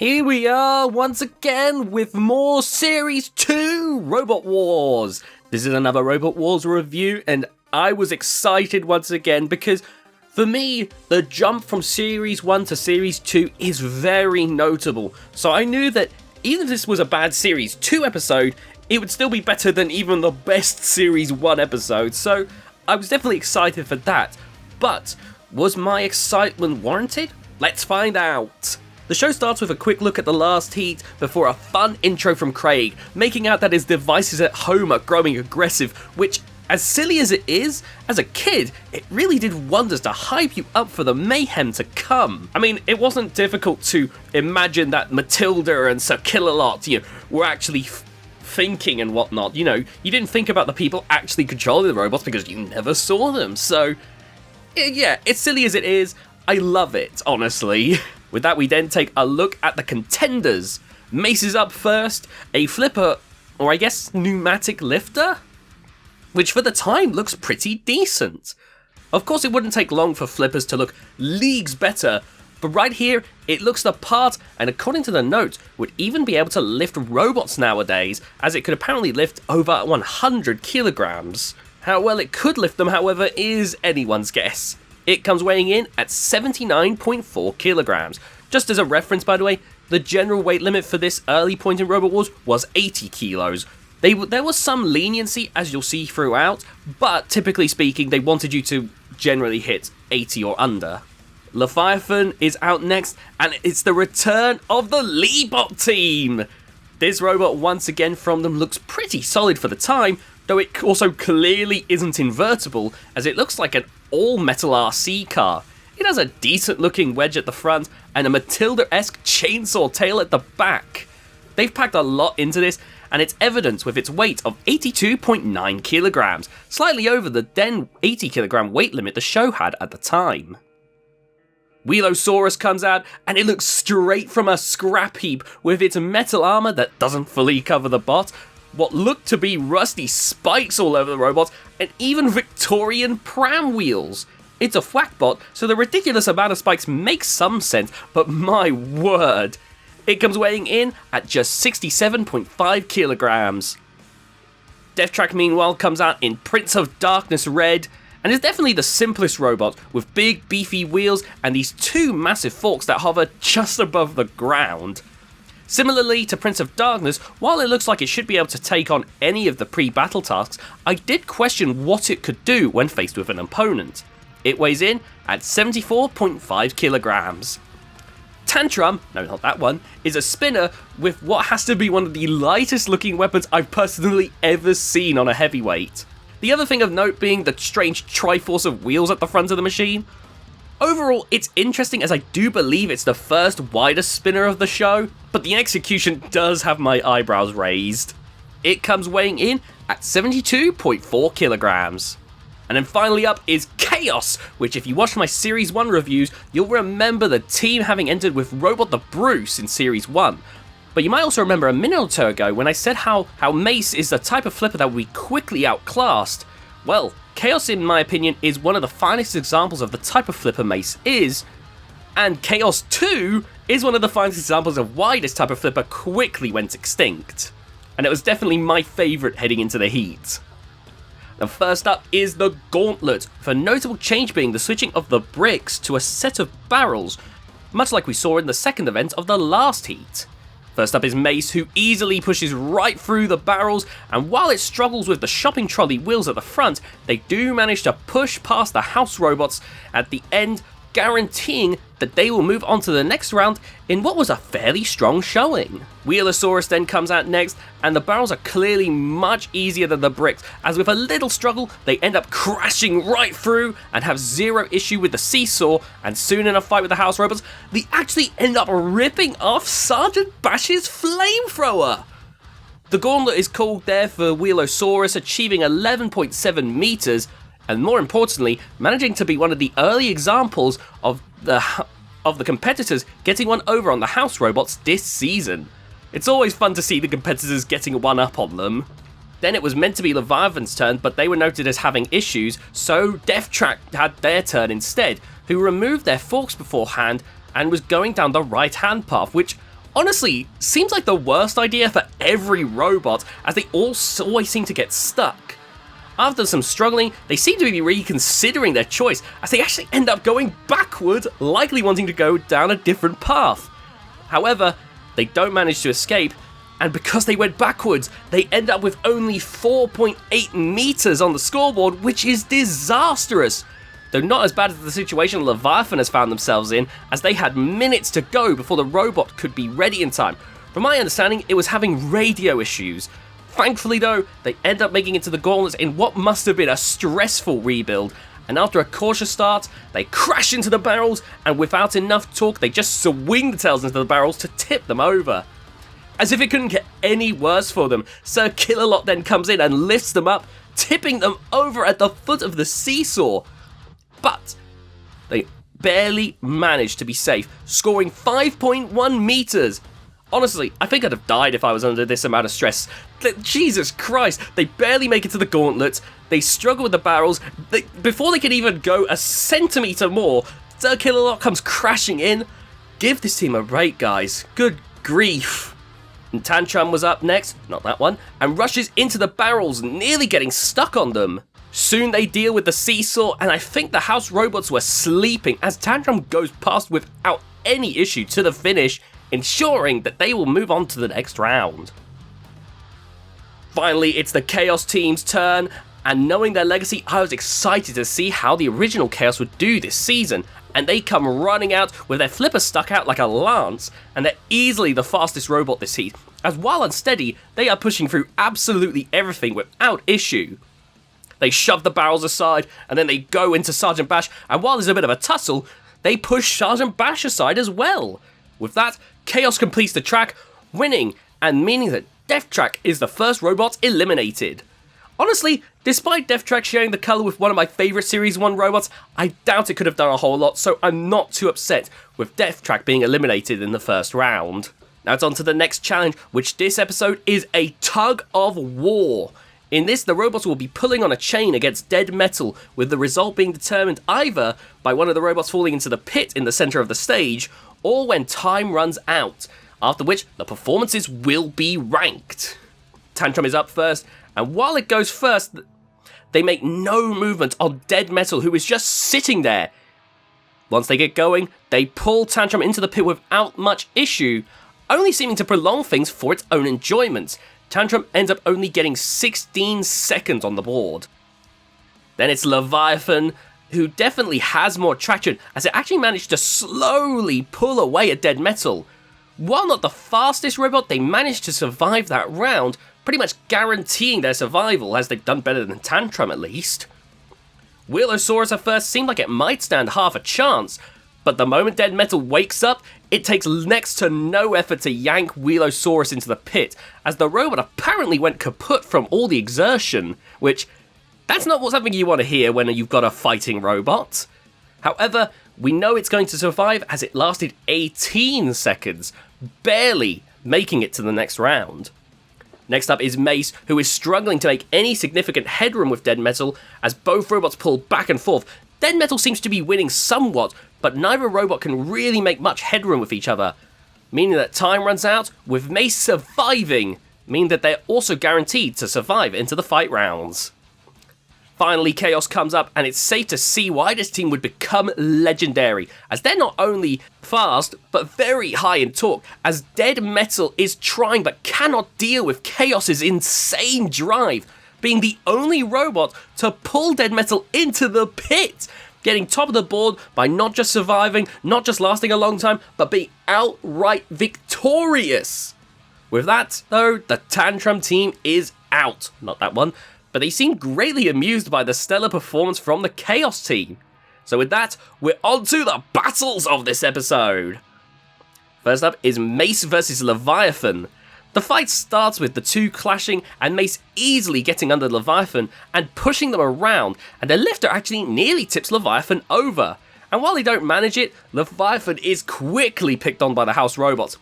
Here we are once again with more Series 2 Robot Wars. This is another Robot Wars review, and I was excited once again because for me, the jump from Series 1 to Series 2 is very notable. So I knew that even if this was a bad Series 2 episode, it would still be better than even the best Series 1 episode. So I was definitely excited for that. But was my excitement warranted? Let's find out. The show starts with a quick look at the last heat before a fun intro from Craig, making out that his devices at home are growing aggressive, which, as silly as it is, as a kid, it really did wonders to hype you up for the mayhem to come. I mean, it wasn't difficult to imagine that Matilda and Sir Kill-A-Lot, were actually thinking and whatnot. You didn't think about the people actually controlling the robots because you never saw them. So, yeah, as silly as it is, I love it, honestly. With that, we then take a look at the contenders. Mace is up first, a flipper, or I guess pneumatic lifter? Which for the time looks pretty decent. Of course, it wouldn't take long for flippers to look leagues better, but right here, it looks the part, and according to the note, would even be able to lift robots nowadays, as it could apparently lift over 100 kilograms. How well it could lift them, however, is anyone's guess. It comes weighing in at 79.4 kilograms. Just as a reference, by the way, the general weight limit for this early point in Robot Wars was 80 kilos. There was some leniency, as you'll see throughout, but typically speaking, they wanted you to generally hit 80 or under. Leviathan is out next, and it's the return of the Leebot team! This robot, once again from them, looks pretty solid for the time, though it also clearly isn't invertible, as it looks like an all-metal RC car. It has a decent-looking wedge at the front, and a Matilda-esque chainsaw tail at the back. They've packed a lot into this, and it's evident with its weight of 82.9 kilograms, slightly over the then 80 kilogram weight limit the show had at the time. Wheelosaurus comes out, and it looks straight from a scrap heap with its metal armor that doesn't fully cover the bot, what looked to be rusty spikes all over the robot, and even Victorian pram wheels. It's a whackbot, so the ridiculous amount of spikes makes some sense, but my word. It comes weighing in at just 67.5 kilograms. Deathtrack, meanwhile, comes out in Prince of Darkness Red, and is definitely the simplest robot, with big beefy wheels and these two massive forks that hover just above the ground. Similarly to Prince of Darkness, while it looks like it should be able to take on any of the pre-battle tasks, I did question what it could do when faced with an opponent. It weighs in at 74.5 kilograms. Tantrum, no not that one, is a spinner with what has to be one of the lightest looking weapons I've personally ever seen on a heavyweight. The other thing of note being the strange Triforce of wheels at the front of the machine. Overall, it's interesting as I do believe it's the first wider spinner of the show, but the execution does have my eyebrows raised. It comes weighing in at 72.4 kilograms. And then finally up is Chaos, which if you watch my Series 1 reviews, you'll remember the team having entered with Robot the Bruce in Series 1. But you might also remember a minute or two ago when I said how Mace is the type of flipper that will be quickly outclassed. Well, Chaos, in my opinion, is one of the finest examples of the type of flipper Mace is, and Chaos 2 is one of the finest examples of why this type of flipper quickly went extinct. And it was definitely my favourite heading into the heat. Now first up is the Gauntlet, with a notable change being the switching of the bricks to a set of barrels, much like we saw in the second event of the last heat. First up is Mace, who easily pushes right through the barrels, and while it struggles with the shopping trolley wheels at the front, they do manage to push past the house robots at the end, guaranteeing that they will move on to the next round in what was a fairly strong showing. Wheelosaurus then comes out next, and the barrels are clearly much easier than the bricks, as with a little struggle, they end up crashing right through and have zero issue with the seesaw, and soon in a fight with the house robots, they actually end up ripping off Sergeant Bash's flamethrower! The Gauntlet is called there for Wheelosaurus achieving 11.7 meters, and more importantly, managing to be one of the early examples of the competitors getting one over on the house robots this season. It's always fun to see the competitors getting one up on them. Then it was meant to be Leviathan's turn, but they were noted as having issues, so Deathtrack had their turn instead, who removed their forks beforehand and was going down the right-hand path, which honestly seems like the worst idea for every robot, as they all always seem to get stuck. After some struggling, they seem to be reconsidering their choice, as they actually end up going backwards, likely wanting to go down a different path. However, they don't manage to escape, and because they went backwards, they end up with only 4.8 meters on the scoreboard, which is disastrous. Though not as bad as the situation Leviathan has found themselves in, as they had minutes to go before the robot could be ready in time. From my understanding, it was having radio issues. Thankfully though, they end up making it to the gauntlets in what must have been a stressful rebuild, and after a cautious start, they crash into the barrels, and without enough torque, they just swing the tails into the barrels to tip them over. As if it couldn't get any worse for them, Sir Killalot then comes in and lifts them up, tipping them over at the foot of the seesaw. But they barely manage to be safe, scoring 5.1 meters. Honestly, I think I'd have died if I was under this amount of stress. Jesus Christ, they barely make it to the gauntlets, they struggle with the barrels, before they can even go a centimetre more, Sir Killalot comes crashing in. Give this team a break, guys. Good grief. And Tantrum was up next, not that one, and rushes into the barrels, nearly getting stuck on them. Soon they deal with the seesaw, and I think the house robots were sleeping as Tantrum goes past without any issue to the finish, ensuring that they will move on to the next round. Finally, it's the Chaos team's turn, and knowing their legacy, I was excited to see how the original Chaos would do this season, and they come running out with their flipper stuck out like a lance, and they're easily the fastest robot this heat, as while unsteady, they are pushing through absolutely everything without issue. They shove the barrels aside, and then they go into Sergeant Bash, and while there's a bit of a tussle, they push Sergeant Bash aside as well. With that, Chaos completes the track, winning, and meaning that Death Track is the first robot eliminated. Honestly, despite Death Track sharing the colour with one of my favourite Series 1 robots, I doubt it could have done a whole lot, so I'm not too upset with Death Track being eliminated in the first round. Now it's on to the next challenge, which this episode is a tug of war. In this, the robots will be pulling on a chain against dead metal, with the result being determined either by one of the robots falling into the pit in the centre of the stage, or when time runs out, after which the performances will be ranked. Tantrum is up first, and while it goes first, they make no movement on dead metal, who is just sitting there. Once they get going, they pull Tantrum into the pit without much issue, only seeming to prolong things for its own enjoyment. Tantrum ends up only getting 16 seconds on the board. Then it's Leviathan, who definitely has more traction, as it actually managed to slowly pull away at dead metal. While not the fastest robot, they managed to survive that round, pretty much guaranteeing their survival, as they've done better than Tantrum at least. Wheelosaurus at first seemed like it might stand half a chance, but the moment dead metal wakes up, it takes next to no effort to yank Wheelosaurus into the pit, as the robot apparently went kaput from all the exertion, which, that's not something you want to hear when you've got a fighting robot. However, we know it's going to survive as it lasted 18 seconds, barely making it to the next round. Next up is Mace, who is struggling to make any significant headroom with dead metal, as both robots pull back and forth. Dead metal seems to be winning somewhat, but neither robot can really make much headroom with each other, meaning that time runs out, with Mace surviving, meaning that they're also guaranteed to survive into the fight rounds. Finally, Chaos comes up, and it's safe to see why this team would become legendary, as they're not only fast, but very high in torque, as dead metal is trying but cannot deal with Chaos's insane drive, being the only robot to pull dead metal into the pit, getting top of the board by not just surviving, not just lasting a long time, but being outright victorious. With that, though, the Tantrum team is out. Not that one. But they seem greatly amused by the stellar performance from the Chaos team. So with that, we're on to the battles of this episode. First up is Mace versus Leviathan. The fight starts with the two clashing, and Mace easily getting under Leviathan and pushing them around, and the lifter actually nearly tips Leviathan over. And while they don't manage it, Leviathan is quickly picked on by the house robots,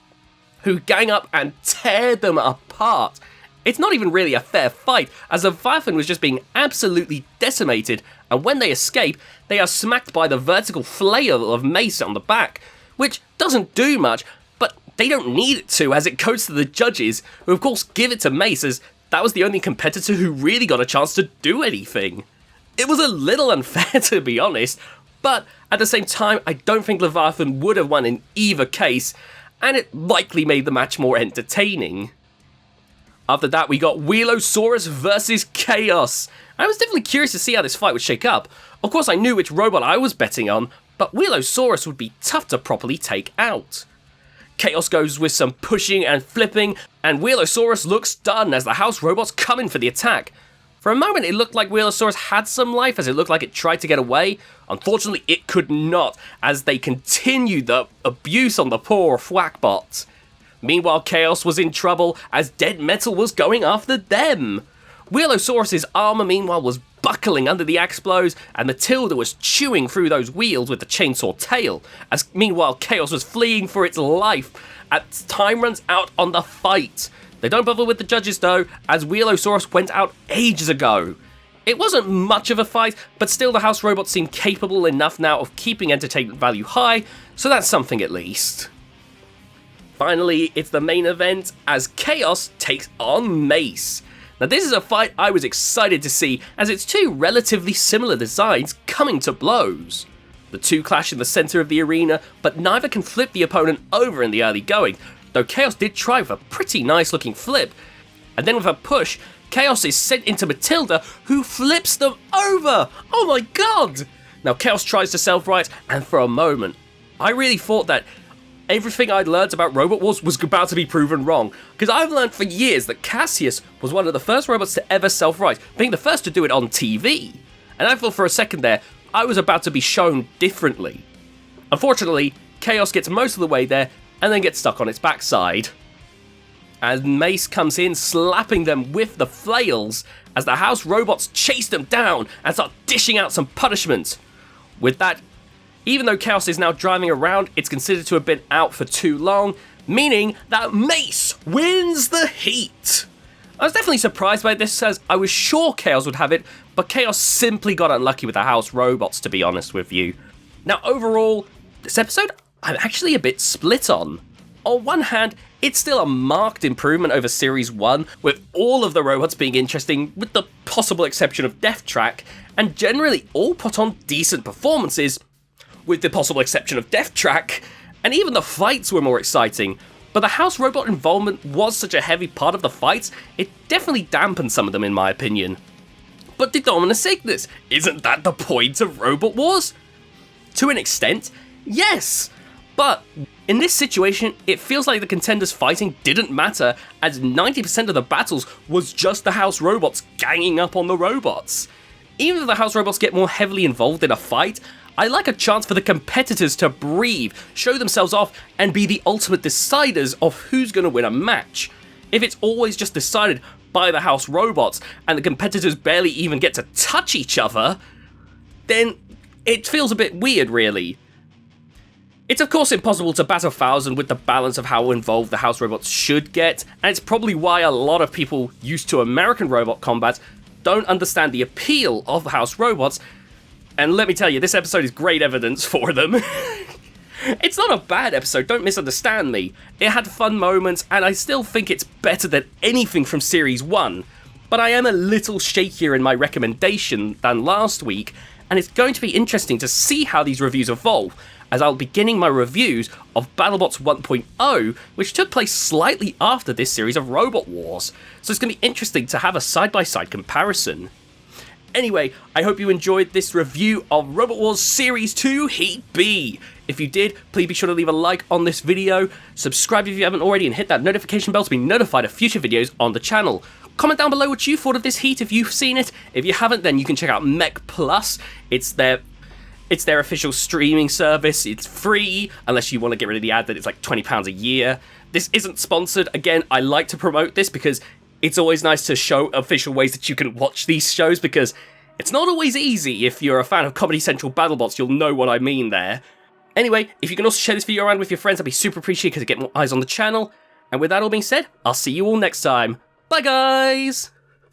who gang up and tear them apart. It's not even really a fair fight, as Leviathan was just being absolutely decimated, and when they escape, they are smacked by the vertical flail of Mace on the back, which doesn't do much, but they don't need it to, as it goes to the judges, who of course give it to Mace, as that was the only competitor who really got a chance to do anything. It was a little unfair, to be honest, but at the same time, I don't think Leviathan would have won in either case, and it likely made the match more entertaining. After that, we got Wheelosaurus versus Chaos. I was definitely curious to see how this fight would shake up. Of course, I knew which robot I was betting on, but Wheelosaurus would be tough to properly take out. Chaos goes with some pushing and flipping, and Wheelosaurus looks done as the house robots come in for the attack. For a moment, it looked like Wheelosaurus had some life, as it looked like it tried to get away. Unfortunately, it could not, as they continued the abuse on the poor Thwackbot. Meanwhile, Chaos was in trouble, as Dead Metal was going after them. Wheelosaurus' armor, meanwhile, was buckling under the axe blows, and Matilda was chewing through those wheels with the chainsaw tail, as meanwhile, Chaos was fleeing for its life as time runs out on the fight. They don't bother with the judges though, as Wheelosaurus went out ages ago. It wasn't much of a fight, but still the house robots seem capable enough now of keeping entertainment value high, so that's something at least. Finally, it's the main event as Chaos takes on Mace. Now this is a fight I was excited to see, as it's two relatively similar designs coming to blows. The two clash in the centre of the arena, but neither can flip the opponent over in the early going, though Chaos did try with a pretty nice looking flip. And then with a push, Chaos is sent into Matilda, who flips them over! Oh my god! Now Chaos tries to self-right, and for a moment, I really thought that everything I'd learned about Robot Wars was about to be proven wrong, because I've learned for years that Cassius was one of the first robots to ever self-right, being the first to do it on TV. And I thought for a second there, I was about to be shown differently. Unfortunately, Chaos gets most of the way there, and then gets stuck on its backside. And Mace comes in, slapping them with the flails, as the house robots chase them down and start dishing out some punishment. With that, even though Chaos is now driving around, it's considered to have been out for too long, meaning that Mace wins the heat. I was definitely surprised by this, as I was sure Chaos would have it, but Chaos simply got unlucky with the house robots, to be honest with you. Now overall, this episode I'm actually a bit split on. On one hand, it's still a marked improvement over Series 1, with all of the robots being interesting, with the possible exception of Death Track, and generally all put on decent performances, with the possible exception of Death Track, and even the fights were more exciting. But the house robot involvement was such a heavy part of the fights, it definitely dampened some of them in my opinion. But TheDominusIgnis, isn't that the point of Robot Wars? To an extent, yes! But in this situation, it feels like the contenders fighting didn't matter, as 90% of the battles was just the house robots ganging up on the robots. Even if the house robots get more heavily involved in a fight, I like a chance for the competitors to breathe, show themselves off, and be the ultimate deciders of who's going to win a match. If it's always just decided by the house robots, and the competitors barely even get to touch each other, then it feels a bit weird, really. It's of course impossible to bat 1,000 with the balance of how involved the house robots should get, and it's probably why a lot of people used to American robot combat don't understand the appeal of house robots, and let me tell you, this episode is great evidence for them. It's not a bad episode, don't misunderstand me. It had fun moments, and I still think it's better than anything from Series 1, but I am a little shakier in my recommendation than last week, and it's going to be interesting to see how these reviews evolve, as I'll be beginning my reviews of BattleBots 1.0, which took place slightly after this series of Robot Wars, so it's going to be interesting to have a side-by-side comparison. Anyway, I hope you enjoyed this review of Robot Wars Series 2 Heat B. If you did, please be sure to leave a like on this video, subscribe if you haven't already, and hit that notification bell to be notified of future videos on the channel. Comment down below what you thought of this heat if you've seen it. If you haven't, then you can check out Mech Plus. It's their official streaming service. It's free, unless you want to get rid of the ad that it's like £20 a year. This isn't sponsored. Again, I like to promote this because it's always nice to show official ways that you can watch these shows, because it's not always easy. If you're a fan of Comedy Central BattleBots, you'll know what I mean there. Anyway, if you can also share this video around with your friends, I'd be super appreciated because it gets more eyes on the channel. And with that all being said, I'll see you all next time. Bye guys!